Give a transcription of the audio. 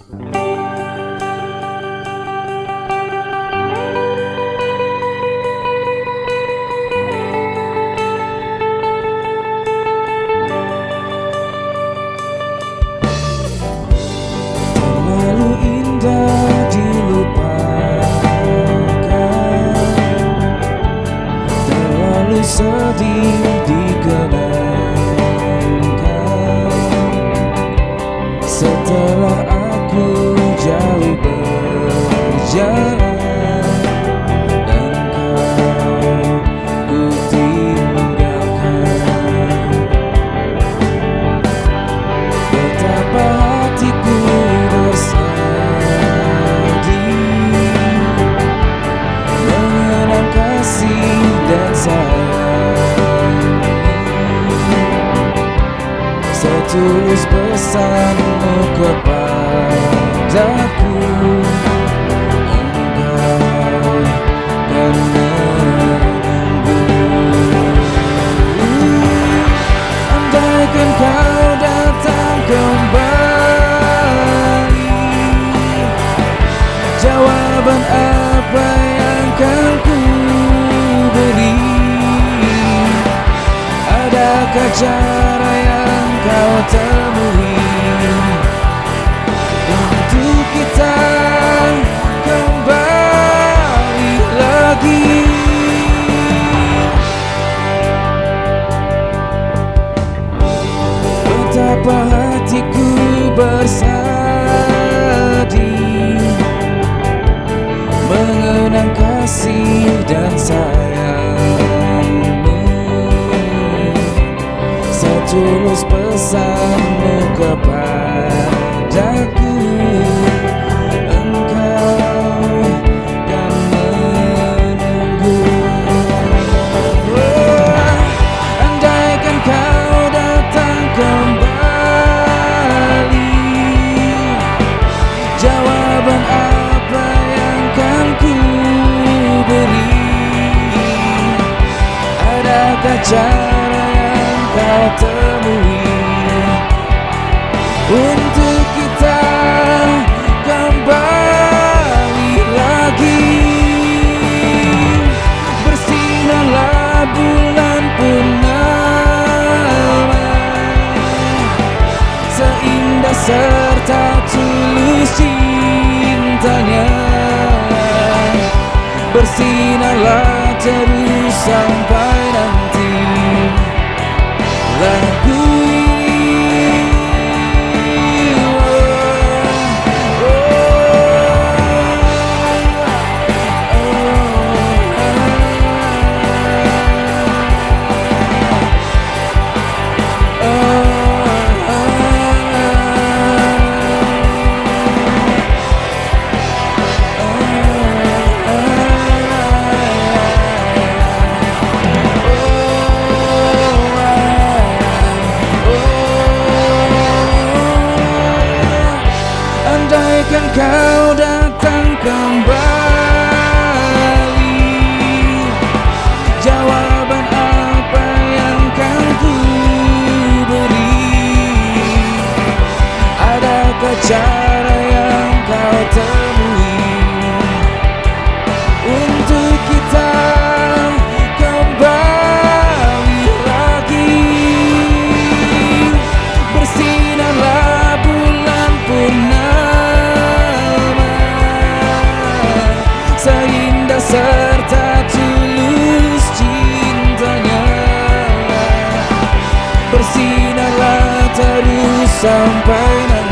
Terlalu indah dilupakan, terlalu sedih dikenangkan. Setelah aku jauh berjalan, engkau ku tinggalkan. Betapa hatiku bersedih mengenang kasih dan sayangmu. Setulus pesanmu kepadaku, engkau kan menunggu. Andaikan kau datang kembali, jawaban apa yang kan ku beri? Adakah cara yang kau temui untuk kita kembali lagi? Betapa hatiku bersedih mengenang kasih dan sayangmu. Setulus pesanmu kepadaku, engkau kan menunggu. Andaikan kau datang kembali, jawaban apa yang kan ku beri? Adakah cara yang kau temui untuk kita kembali lagi? Bersinarlah bulan purnama, seindah serta tulus cintanya. Bersinarlah terus sampai nanti lagu andaikan kau datang kembali, jawaban apa yang kan ku beri? Adakah cara yang kau temui untuk kita kembali lagi? Bersinarlah bulan purnama, seindah serta tulus cintanya. Bersinarlah terus sampai nanti